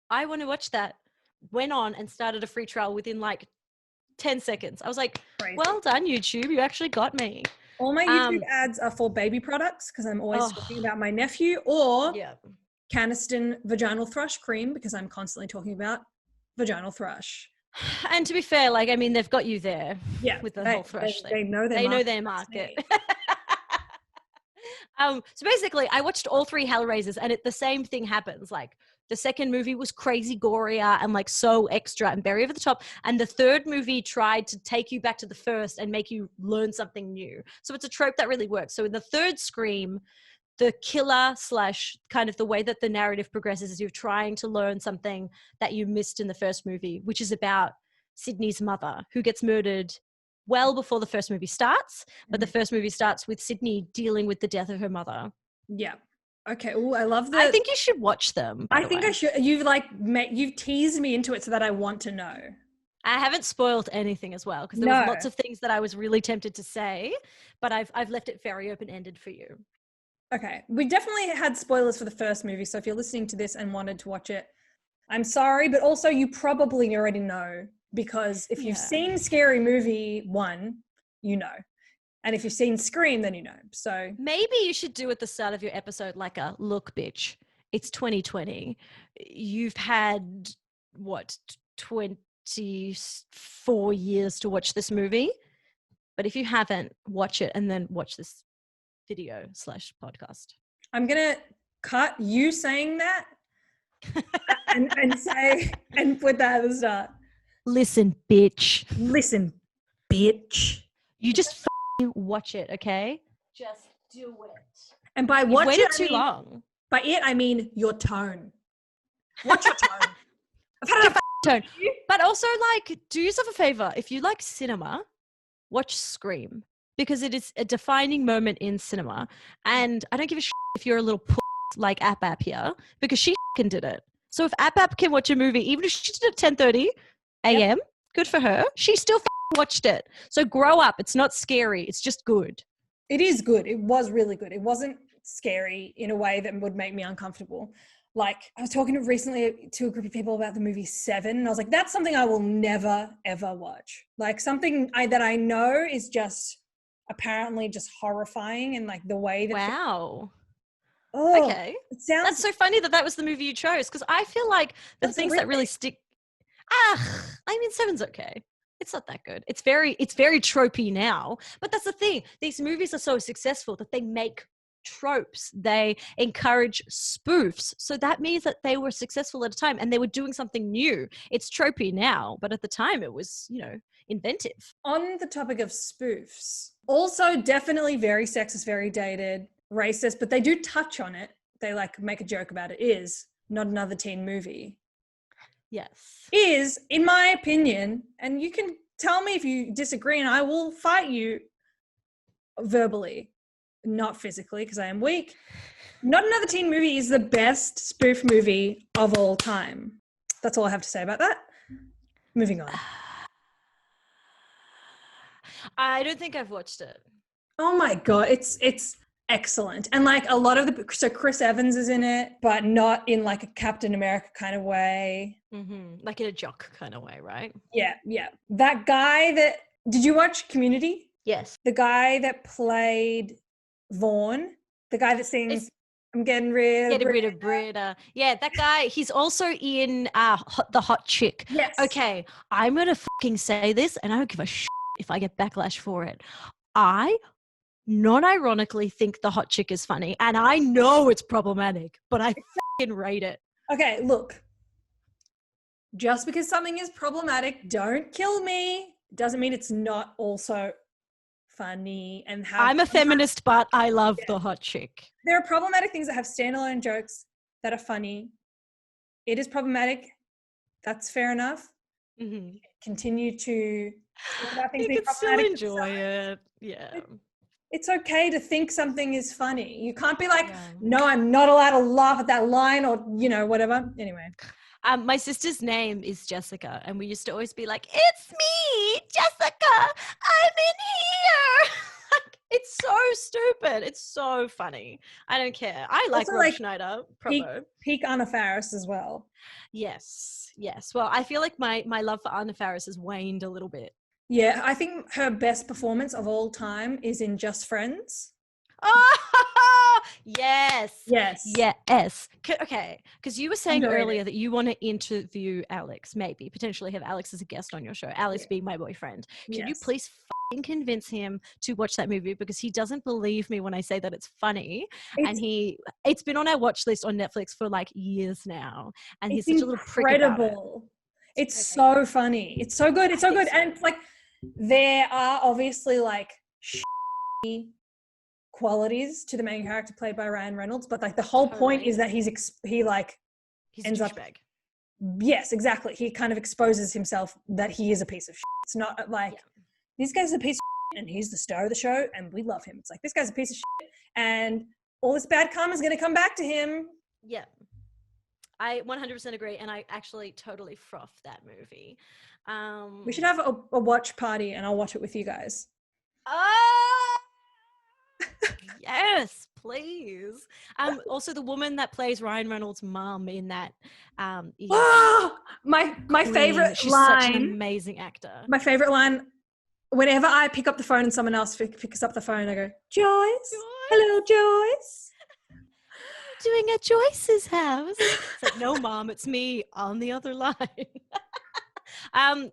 I want to watch that. Went on and started a free trial within like 10 seconds. I was like, well done, YouTube. You actually got me. All my YouTube ads are for baby products because I'm always talking about my nephew, or Caniston vaginal thrush cream because I'm constantly talking about vaginal thrush. And to be fair, like, I mean, they've got you there with the whole thrush thing. They know their they market. know their market. So basically, I watched all 3 Hellraisers, and the same thing happens. Like, the second movie was crazy gorier and like so extra and very over the top. And the third movie tried to take you back to the first and make you learn something new. So it's a trope that really works. So in the third Scream, the killer / kind of the way that the narrative progresses is you're trying to learn something that you missed in the first movie, which is about Sydney's mother, who gets murdered well before the first movie starts. But the first movie starts with Sydney dealing with the death of her mother. Yeah. Okay. Oh, I love that. I think you should watch them. I think I should. You've teased me into it so that I want to know. I haven't spoiled anything as well, because there was lots of things that I was really tempted to say, but I've left it very open-ended for you. Okay. We definitely had spoilers for the first movie, so if you're listening to this and wanted to watch it, I'm sorry, but also you probably already know, because if you've seen Scary Movie 1, you know. And if you've seen Scream, then you know. So maybe you should do at the start of your episode like a look, bitch. It's 2020. You've had what 24 years to watch this movie, but if you haven't, watch it and then watch this video / podcast. I'm gonna cut you saying that and say and put that at the start. Listen, bitch. Listen, bitch. You just watch it, okay? Just do it. And by watch waited it, too long. By it, I mean your tone. Watch your tone. I've had enough tone. But also, like, do yourself a favor. If you like cinema, watch Scream, because it is a defining moment in cinema. And I don't give a shit if you're a little like App here, because she did it. So if App can watch a movie, even if she did it at 10:30 a.m., good for her. She still watched it. So grow up. It's not scary. It's just good. It is good. It was really good. It wasn't scary in a way that would make me uncomfortable. Like, I was talking recently to a group of people about the movie Seven, and I was like, that's something I will never, ever watch. Like, something that I know is just apparently just horrifying, and like the way that... Wow. Okay. That's so funny that was the movie you chose, because I feel like the things that really stick... I mean, Seven's okay. It's not that good. It's very tropey now. But that's the thing. These movies are so successful that they make tropes. They encourage spoofs. So that means that they were successful at a time and they were doing something new. It's tropey now, but at the time it was, inventive. On the topic of spoofs, also definitely very sexist, very dated, racist, but they do touch on it. They like make a joke about it. Is Not Another Teen Movie. Yes. Is, in my opinion, and you can tell me if you disagree and I will fight you verbally, not physically, because I am weak. Not Another Teen Movie is the best spoof movie of all time. That's all I have to say about that. Moving on. I don't think I've watched it. Oh my God. It's excellent. And like a lot of so Chris Evans is in it, but not in like a Captain America kind of way. Mm-hmm. Like in a jock kind of way, right? Yeah. That guy did you watch Community? Yes. The guy that played Vaughn, the guy that sings I'm getting rid of Britta. Yeah, that guy, he's also in The Hot Chick. Yes. Okay, I'm going to fucking say this, and I don't give a shit if I get backlash for it. I non-ironically think The Hot Chick is funny, and I know it's problematic, but I fucking rate it. Okay, look. Just because something is problematic, don't kill me. Doesn't mean it's not also funny. And I'm a feminist, but I love The Hot Chick. There are problematic things that have standalone jokes that are funny. It is problematic. That's fair enough. Mm-hmm. Continue to talk about things. You can still enjoy it. Yeah. It's okay to think something is funny. You can't be like, no, I'm not allowed to laugh at that line or, whatever. Anyway. My sister's name is Jessica, and we used to always be like, it's me, Jessica, I'm in here. It's so stupid. It's so funny. I don't care. I like Rob Schneider. Peak Anna Faris as well. Yes. Well, I feel like my love for Anna Faris has waned a little bit. Yeah, I think her best performance of all time is in Just Friends. Oh, Yes. Yes. Yes. Okay. Because you were saying Underrated. earlier that you want to interview Alex, maybe potentially have Alex as a guest on your show. Alex being my boyfriend. Can you Yes. please convince him to watch that movie, because he doesn't believe me when I say that it's funny. And it's been on our watch list on Netflix for like years now. And he's such a little prick about it. Incredible. It's so funny. It's so good. It's so good. And it's like, there are obviously like shitty qualities to the main character played by Ryan Reynolds, but like the whole point is that he's ends up. Yes, exactly. He kind of exposes himself that he is a piece of shit. It's not like this guy's a piece of shit and he's the star of the show and we love him. It's like, this guy's a piece of shit and all this bad karma is going to come back to him. Yeah. I 100% agree, and I actually totally froth that movie. We should have a watch party, and I'll watch it with you guys. Yes, please. Also, the woman that plays Ryan Reynolds' mom in that is my favorite She's line. such an amazing actor. My favorite line. Whenever I pick up the phone and someone else picks up the phone, I go, Joyce. Hello, Joyce. Doing at Joyce's house. It's like, no, Mom, it's me on the other line.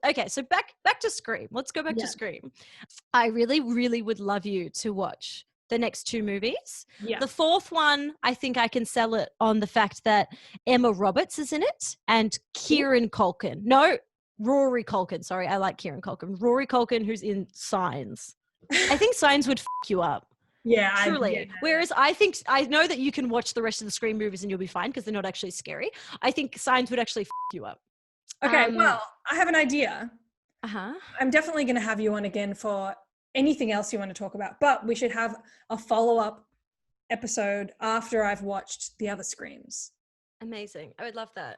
Okay, so back to Scream. Let's go back to Scream. I really, really would love you to watch the next two movies. Yeah. The fourth one, I think I can sell it on the fact that Emma Roberts is in it and Kieran Culkin. No, Rory Culkin. Sorry, I like Kieran Culkin. Rory Culkin, who's in Signs. I think Signs would f*** you up. Yeah, truly. Whereas I know that you can watch the rest of the Scream movies and you'll be fine because they're not actually scary. I think Signs would actually f*** you up. Okay, well, I have an idea. I'm definitely going to have you on again for anything else you want to talk about, but we should have a follow-up episode after I've watched the other Screams. Amazing. I would love that.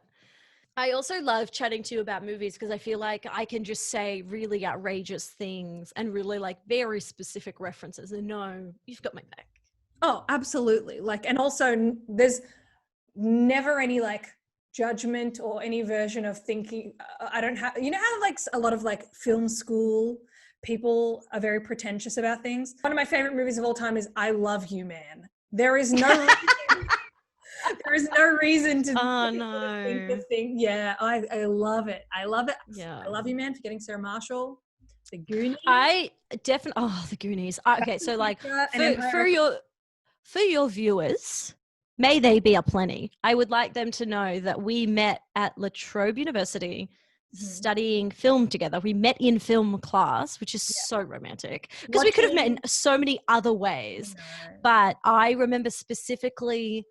I also love chatting to you about movies because I feel like I can just say really outrageous things and really like very specific references and know you've got my back. Oh, absolutely. Like, and also there's never any like judgment or any version of thinking. I don't have, you know how like a lot of like film school people are very pretentious about things. One of my favorite movies of all time is I Love You, Man. There is no reason, there is no reason to think this thing. Yeah, I love it. I love it. Yeah. I Love You, Man, Forgetting Sarah Marshall, The Goonies. I definitely, The Goonies. Okay, so like for your viewers, may they be aplenty, I would like them to know that we met at La Trobe University studying film together. We met in film class, which is so romantic because we could have met in so many other ways. But I remember specifically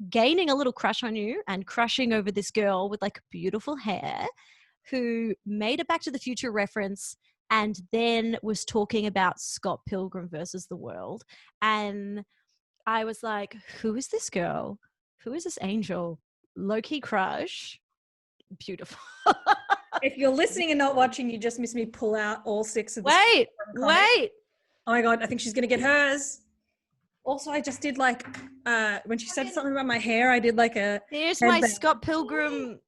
gaining a little crush on you and crushing over this girl with like beautiful hair who made a Back to the Future reference and then was talking about Scott Pilgrim versus the World. And I was like, who is this girl? Who is this angel? Low-key crush. Beautiful. If you're listening and not watching, you just missed me pull out all 6 of the Wait. Oh my God, I think she's going to get hers. Also, I just did like, when she said something about my hair, I did like a... There's my Scott Pilgrim.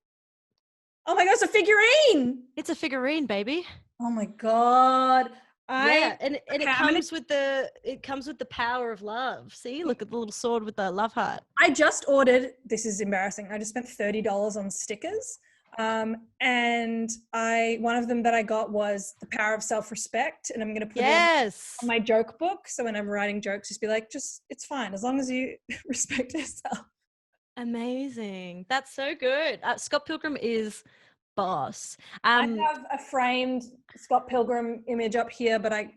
Oh my God, it's a figurine. It's a figurine, baby. Oh my God. And it comes with the power of love. See, look at the little sword with the love heart. I just ordered, this is embarrassing, I just spent $30 on stickers. And one of them that I got was The Power of Self-Respect, and I'm going to put it on my joke book. So when I'm writing jokes, just be like, it's fine as long as you respect yourself. Amazing. That's so good. Scott Pilgrim is boss. I have a framed Scott Pilgrim image up here, but I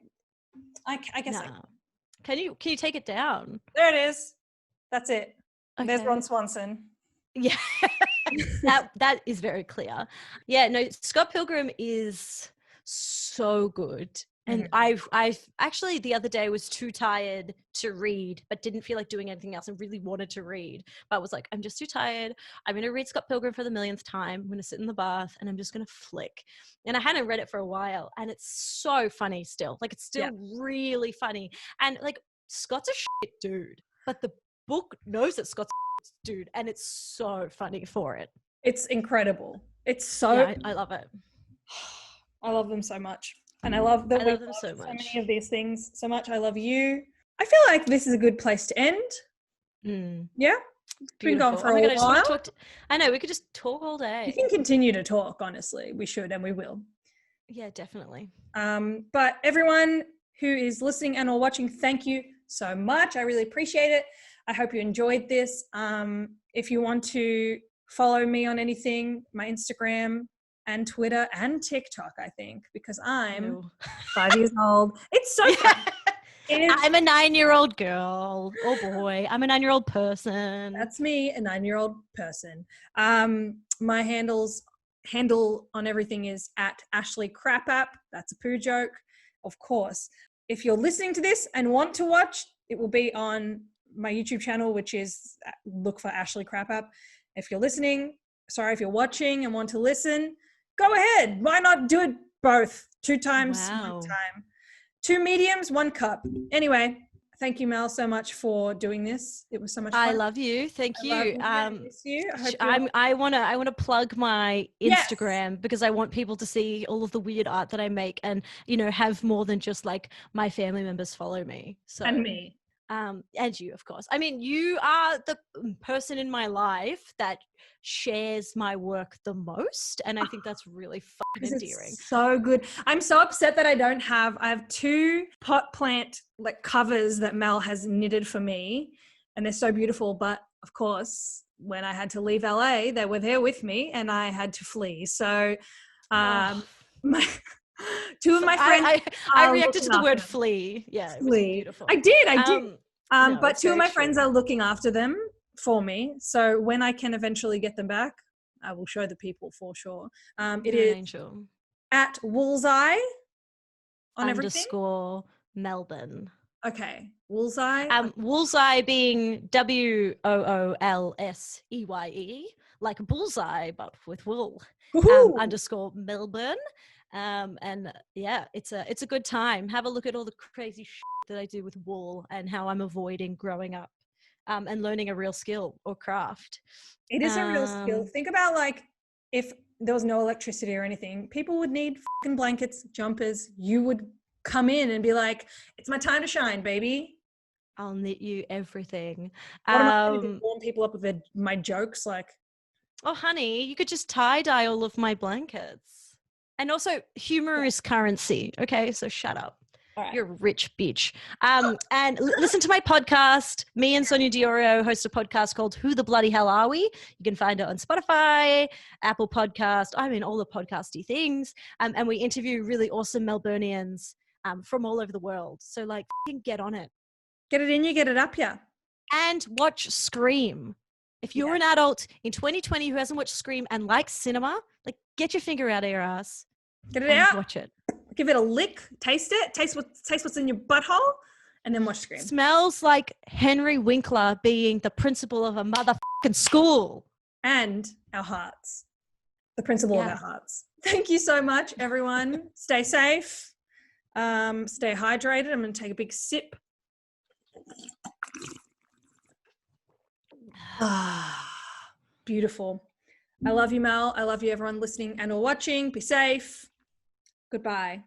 guess Can you take it down? There it is. That's it. Okay. There's Ron Swanson. Yeah. that is very clear. Yeah, no, Scott Pilgrim is so good. And I've actually the other day was too tired to read, but didn't feel like doing anything else and really wanted to read. But was like, I'm just too tired. I'm going to read Scott Pilgrim for the millionth time. I'm going to sit in the bath and I'm just going to flick. And I hadn't read it for a while. And it's so funny still. Like, it's still really funny. And like, Scott's a shit dude. But the book knows that Scott's a shit dude. And it's so funny for it. It's incredible. It's so... Yeah, I love it. I love them so much. And I love that I love them so much. So many of these things so much. I love you. I feel like this is a good place to end. Yeah. It's been going for a while. I know, we could just talk all day. We can continue to talk, honestly. We should and we will. Yeah, definitely. But everyone who is listening and or watching, thank you so much. I really appreciate it. I hope you enjoyed this. If you want to follow me on anything, my Instagram and Twitter and TikTok, I think, because I'm 5 years old. It's so fun. I'm a 9-year-old girl. Oh boy, I'm a 9-year-old person. That's me, a 9-year-old person. My handle on everything is at Ashley Crap App. That's a poo joke, of course. If you're listening to this and want to watch, it will be on my YouTube channel, which is look for Ashley Crap App. If you're watching and want to listen, go ahead. Why not do it both? 2 times, 1 time. 2 mediums, 1 cup. Anyway, thank you, Mel, so much for doing this. It was so much fun. I love you. Thank you. I miss you. I want to plug my Instagram because I want people to see all of the weird art that I make and, have more than just like my family members follow me. So, and me. And you, of course. I mean, you are the person in my life that shares my work the most, and I think that's really fucking endearing. So good. I'm so upset that I have 2 pot plant like covers that Mel has knitted for me, and they're so beautiful. But of course, when I had to leave LA, they were there with me, and I had to flee. So, two of my friends. I reacted to the word flee. Yeah, it was beautiful. I did. But 2 of my friends are looking after them for me. So when I can eventually get them back, I will show the people for sure. It is at Woolseye on everything. _ Melbourne. Okay, Woolseye. Woolseye being WOOLSEYE, like a bullseye but with wool. _ Melbourne. And yeah, it's a good time. Have a look at all the crazy shit that I do with wool and how I'm avoiding growing up and learning a real skill or craft. It is a real skill. Think about like if there was no electricity or anything, people would need fucking blankets, jumpers. You would come in and be like, it's my time to shine, baby. I'll knit you everything. What am I going to do? Warm people up with my jokes? Like, oh honey, you could just tie-dye all of my blankets. And also humor is currency. Okay, so shut up. Right. You're a rich bitch. And listen to my podcast. Me and Sonia Diorio host a podcast called Who the Bloody Hell Are We? You can find it on Spotify, Apple Podcast, all the podcasty things. And we interview really awesome Melburnians from all over the world. So like, get on it. Get it in you, get it up here. And watch Scream. If you're an adult in 2020 who hasn't watched Scream and likes cinema, like get your finger out of your ass. Get it out. Watch it. Give it a lick. Taste it. Taste what's in your butthole, and then watch Scream. Smells like Henry Winkler being the principal of a motherfucking school. And our hearts. The principal of our hearts. Thank you so much, everyone. Stay safe. Stay hydrated. I'm going to take a big sip. Beautiful. I love you, Mel. I love you, everyone listening and or watching. Be safe. Goodbye.